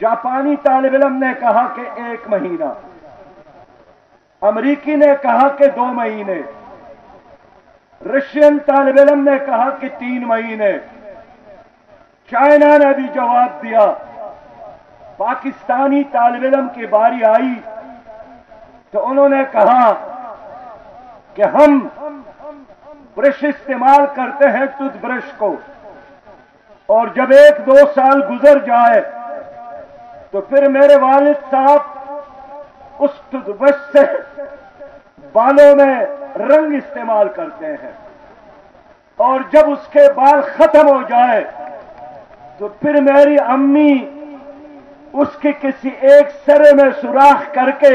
जापानी तालिब इल्म ने कहा कि 1 महीना, अमरीकी ने कहा कि 2 महीने, रशियन तालिब इल्म ने कहा कि 3 महीने, चाइना ने भी जवाब दिया। पाकिस्तानी तालिब इल्म की बारी आई तो उन्होंने कहा कि हम ब्रश इस्तेमाल करते हैं टूथब्रश को, और जब 1-2 साल गुजर जाए तो फिर मेरे वालिद साहब उस टूथब्रश से बालों में रंग इस्तेमाल करते हैं, और जब उसके बाल खत्म हो जाए तो फिर मेरी अम्मी उसके किसी एक सिरे में सुराख करके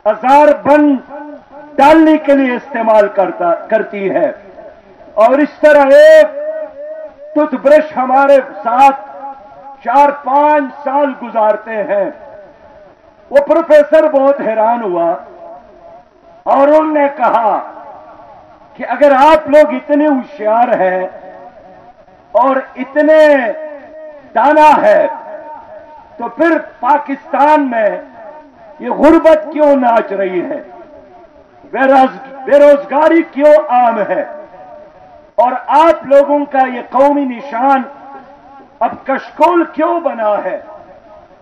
अजार बन डालने के लिए इस्तेमाल करती है। और इस तरह एक टूथब्रश हमारे साथ 4-5 साल गुजारते हैं। वो प्रोफेसर बहुत हैरान हुआ और उन्होंने कहा कि अगर आप लोग इतने होशियार हैं और इतने दाना है तो फिर पाकिस्तान में ये गुर्बत क्यों नाच रही है, बेरोजगारी क्यों आम है, और आप लोगों का ये कौमी निशान अब कशकोल क्यों बना है?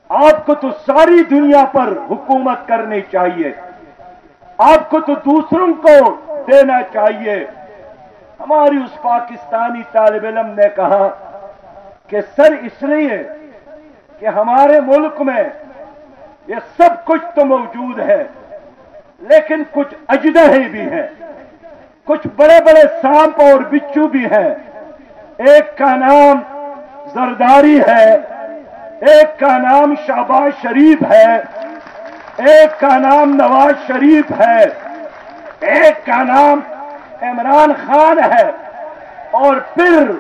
आपको तो सारी दुनिया पर हुकूमत करनी चाहिए, आपको तो दूसरों को देना चाहिए। हमारी उस पाकिस्तानी तालिब इल्म ने कहा कि सर इसलिए कि हमारे मुल्क में ये सब कुछ तो मौजूद है, लेकिन कुछ अजदहे भी हैं, कुछ बड़े बड़े सांप और बिच्छू भी हैं। एक का नाम जरदारी है, एक का नाम शहबाज शरीफ है, एक का नाम नवाज शरीफ है, एक का नाम इमरान खान है, और फिर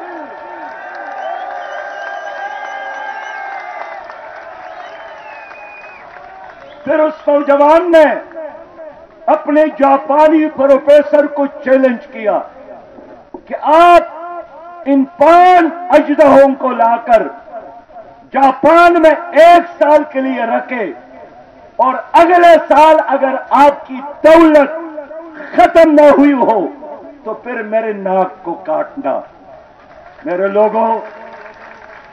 उस नौजवान ने अपने जापानी प्रोफेसर को चैलेंज किया कि आप इन 5 अजदहों को लाकर जापान में 1 साल के लिए रखे, और अगले साल अगर आपकी दौलत खत्म न हुई हो तो फिर मेरे नाक को काटना। मेरे लोगों,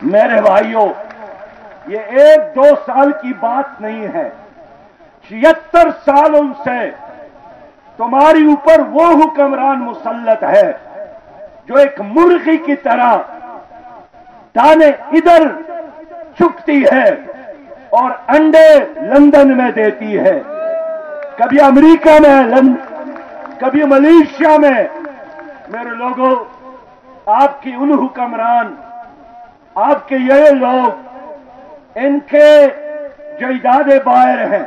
मेरे भाइयों, ये 1-2 साल की बात नहीं है। 76 सालों से तुम्हारी ऊपर वो हुक्मरान मुसल्लत है जो एक मुर्गी की तरह दाने इधर चुकती है और अंडे लंदन में देती है, कभी अमेरिका में, कभी मलेशिया में। मेरे लोगों, आपकी उन हुक्मरान, आपके ये लोग, इनके जायदादें बाहर हैं,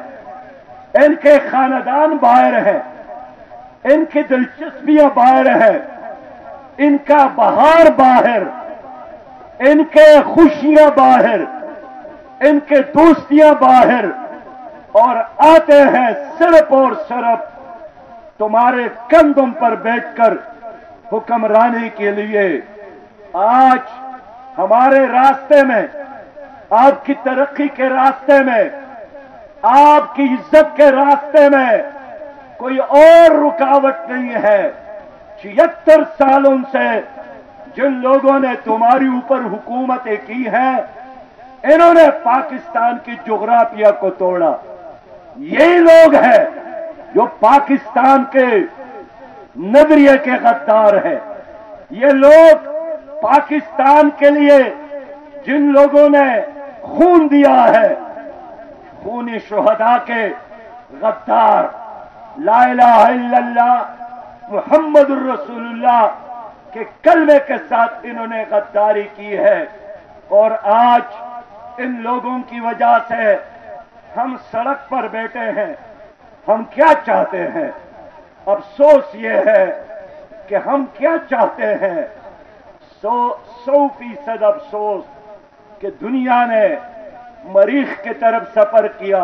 इनके खानदान बाहर हैं, इनकी दिलचस्पियां बाहर हैं, इनका बहार बाहर, इनके खुशियां बाहर, इनके दोस्तियां बाहर, और आते हैं सिर्फ और सिर्फ तुम्हारे कंधों पर बैठकर हुक्मरानी के लिए। आज हमारे रास्ते में, आपकी तरक्की के रास्ते में, आपकी इज्जत के रास्ते में कोई और रुकावट नहीं है। 76 सालों से जिन लोगों ने तुम्हारी ऊपर हुकूमतें की हैं, इन्होंने पाकिस्तान की जोग्राफिया को तोड़ा। यही लोग हैं जो पाकिस्तान के नजरिए के गद्दार हैं। ये लोग पाकिस्तान के लिए जिन लोगों ने खून दिया है, खूनी शुहदा के गद्दार, ला इलाहा इल्लल्लाह मुहम्मदुर रसूलुल्लाह के कलमे के साथ इन्होंने गद्दारी की है। और आज इन लोगों की वजह से हम सड़क पर बैठे हैं। हम क्या चाहते हैं? अफसोस ये है कि हम क्या चाहते हैं? 100% अफसोस कि दुनिया ने मरीख की तरफ सफर किया।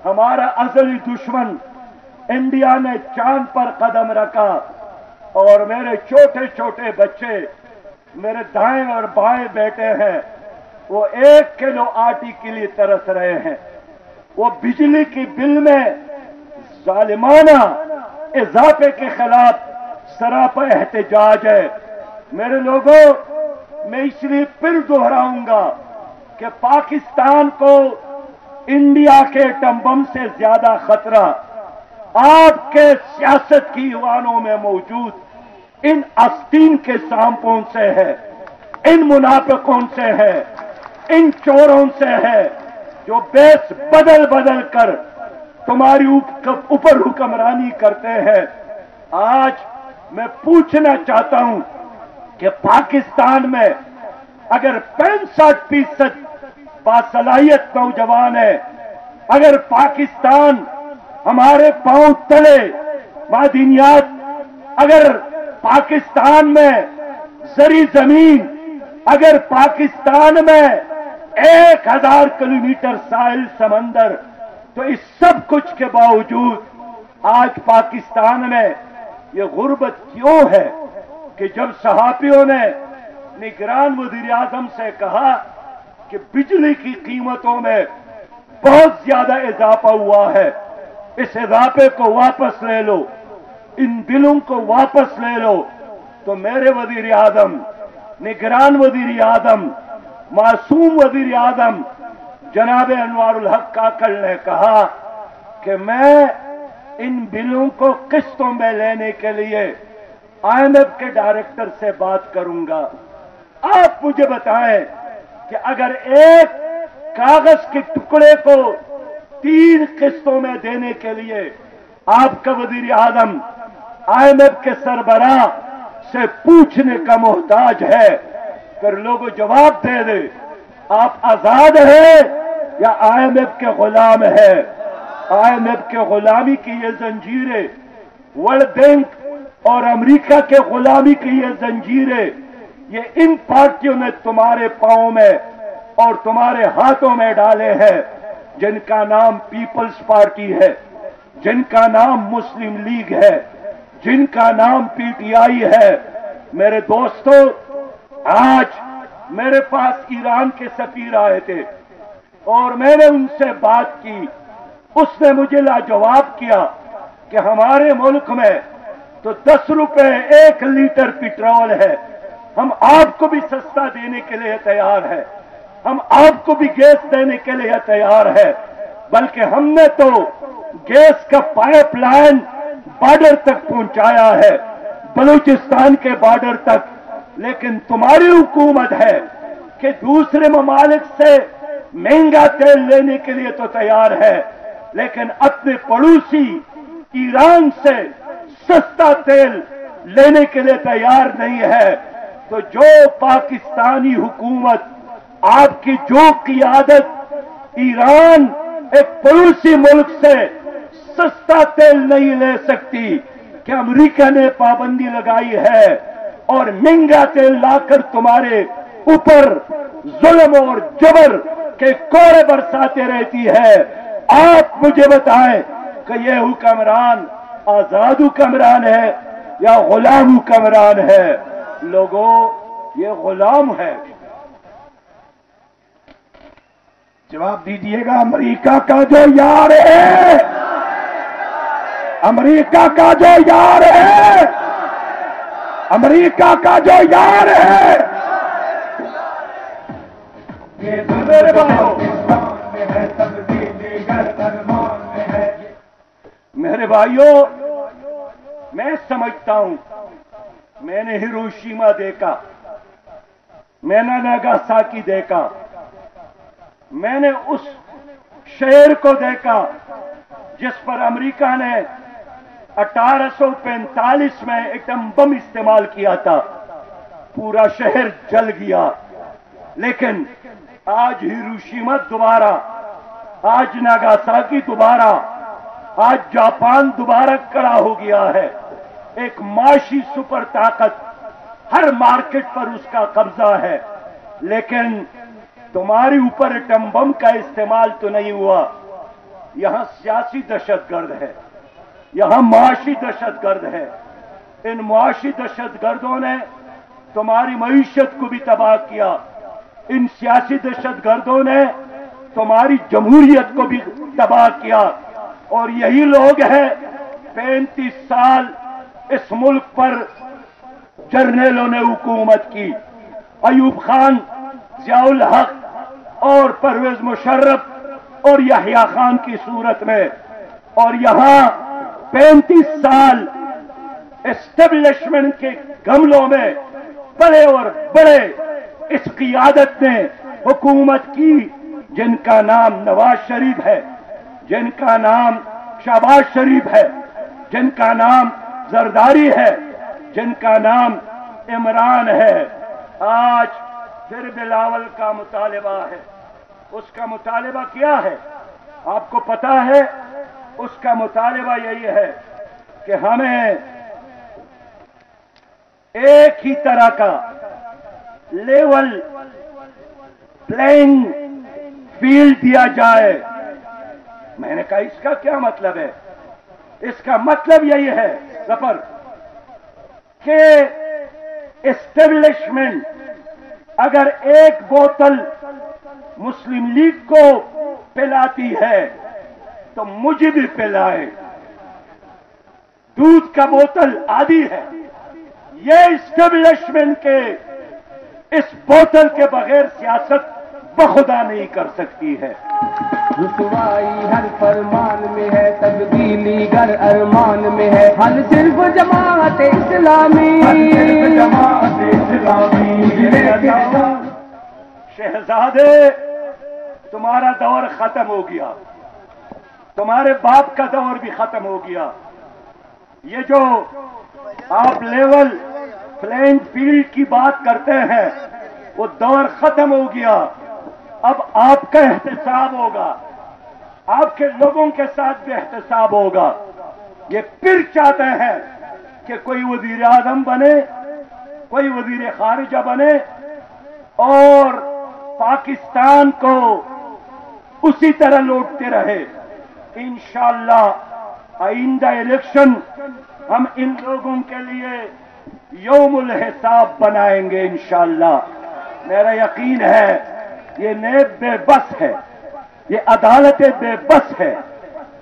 हमारा अजली दुश्मन इंडिया ने चांद पर कदम रखा, और मेरे छोटे छोटे बच्चे मेरे दाएं और बाएं बैठे हैं, वो 1 किलो आटे के लिए तरस रहे हैं। वो बिजली की बिल में जालिमाना इजाफे के खिलाफ सरापा एहतजाज है। मेरे लोगों, मैं इसलिए फिर दोहराऊंगा कि पाकिस्तान को इंडिया के एटम बम से ज्यादा खतरा आपके सियासत की ईवानों में मौजूद इन आस्तीन के सांपों से है, इन मुनाफिकों से है, इन चोरों से है जो बेस बदल बदल कर तुम्हारी ऊपर हुक्मरानी करते हैं। आज मैं पूछना चाहता हूं कि पाकिस्तान में अगर 65% बासलाहियत नौजवान है, अगर पाकिस्तान हमारे पांव तले मादिनियात, अगर पाकिस्तान में जरी जमीन, अगर पाकिस्तान में 1000 किलोमीटर साहिल समंदर, तो इस सब कुछ के बावजूद आज पाकिस्तान में ये गुर्बत क्यों है कि जब सहाफियों ने निगरान वज़ीर आज़म से कहा कि बिजली की कीमतों में बहुत ज्यादा इजाफा हुआ है, इस इजाफे को वापस ले लो, इन बिलों को वापस ले लो, तो मेरे वज़ीर आज़म, निगरान वज़ीर आज़म, मासूम वज़ीर आज़म जनाब अनवारुल हक काकड़ ने कहा कि मैं इन बिलों को किस्तों में लेने के लिए IMF के डायरेक्टर से बात करूंगा। आप मुझे बताएं कि अगर एक कागज के टुकड़े को 3 किस्तों में देने के लिए आपका वज़ीर आज़म IMF के सरबराह से पूछने का मोहताज है, फिर लोगों जवाब दे दे, आप आजाद हैं या IMF के गुलाम है। IMF के गुलामी की ये जंजीरें, वर्ल्ड बैंक और अमेरिका के गुलामी की ये जंजीरें, ये इन पार्टियों ने तुम्हारे पांव में और तुम्हारे हाथों में डाले हैं, जिनका नाम पीपल्स पार्टी है, जिनका नाम मुस्लिम लीग है, जिनका नाम PTI है। मेरे दोस्तों, आज मेरे पास ईरान के सफीर आए थे और मैंने उनसे बात की। उसने मुझे लाजवाब किया कि हमारे मुल्क में तो 10 रुपए 1 लीटर पेट्रोल है, हम आपको भी सस्ता देने के लिए तैयार है, हम आपको भी गैस देने के लिए तैयार है, बल्कि हमने तो गैस का पाइपलाइन बॉर्डर तक पहुंचाया है, बलूचिस्तान के बॉर्डर तक। लेकिन तुम्हारी हुकूमत है कि दूसरे ममालिक से महंगा तेल लेने के लिए तो तैयार है, लेकिन अपने पड़ोसी ईरान से सस्ता तेल लेने के लिए तैयार नहीं है। तो जो पाकिस्तानी हुकूमत, आपकी जो क़ियादत ईरान एक पड़ोसी मुल्क से सस्ता तेल नहीं ले सकती, कि अमेरिका ने पाबंदी लगाई है और महंगा तेल लाकर तुम्हारे ऊपर जुल्म और जबर के कोड़े बरसाते रहती है। आप मुझे बताएं कि यह हुक्मरान आजाद हुक्मरान है या गुलाम हुक्मरान है? लोगों, ये गुलाम है। जवाब दीजिएगा। अमेरिका का जो यार है, अमेरिका का जो यार है, अमेरिका का जो यार है, मेरे भाइयों, मैं समझता हूं, मैंने हिरोशिमा देखा, मैंने नागासाकी देखा, मैंने उस शहर को देखा जिस पर अमेरिका ने 1845 में एटम बम इस्तेमाल किया था। पूरा शहर जल गया। लेकिन आज हिरोशिमा दोबारा, आज नागासाकी दोबारा, आज जापान दोबारा खड़ा हो गया है। एक माशी सुपर ताकत, हर मार्केट पर उसका कब्जा है। लेकिन तुम्हारे ऊपर एटम बम का इस्तेमाल तो नहीं हुआ। यहां सियासी दहशतगर्द है, यहां मुआशी दहशतगर्द है। इन मुआशी दहशतगर्दों ने तुम्हारी मईशत को भी तबाह किया, इन सियासी दहशतगर्दों ने तुम्हारी जमहूरियत को भी तबाह किया। और यही लोग हैं 35 साल इस मुल्क पर जर्नलों ने हुकूमत की, अयूब खान, जियाउल हक और परवेज मुशर्रफ और यहया खान की सूरत में। और यहां 35 साल एस्टेब्लिशमेंट के गमलों में बड़े और बड़े इस क़ियादत ने हुकूमत की, जिनका नाम नवाज शरीफ है, जिनका नाम शहबाज शरीफ है, जिनका नाम जरदारी है, जिनका नाम इमरान है। आज फिर बिलावल का मुतालिबा है। उसका मुतालिबा क्या है आपको पता है? उसका मुतालिबा यही है कि हमें एक ही तरह का लेवल प्लेइंग फील्ड दिया जाए। मैंने कहा इसका क्या मतलब है? इसका मतलब यही है जफर कि एस्टेब्लिशमेंट अगर एक बोतल मुस्लिम लीग को पिलाती है तो मुझे भी पिलाए। दूध का बोतल आदि है। ये एस्टेब्लिशमेंट के इस बोतल के बगैर सियासत बखुदा नहीं कर सकती है। रुसवाई हर फरमान में है, तब्दीली गर अरमान में है। हल सिर्फ जमात इस्लामी, जमात इस्लामी। शहजादे, तुम्हारा दौर खत्म हो गया, तुम्हारे बाप का दौर भी खत्म हो गया। ये जो आप लेवल प्लेइंग फील्ड की बात करते हैं वो दौर खत्म हो गया। अब आपका एहतसाब होगा, आपके लोगों के साथ भी एहतसाब होगा। ये फिर चाहते हैं कि कोई वजीर आजम बने, कोई वजीर खारिजा बने और पाकिस्तान को उसी तरह लौटते रहे। इंशाअल्लाह आइंदा इलेक्शन हम इन लोगों के लिए यौमुल हिसाब बनाएंगे इंशाअल्लाह। मेरा यकीन है ये नेब बेबस है, ये अदालतें बेबस है।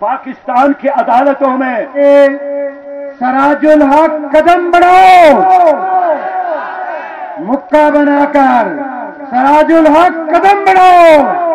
पाकिस्तान की अदालतों में सराजुल हक कदम बढ़ाओ, मुक्का बनाकर सराजुल हक कदम बढ़ाओ।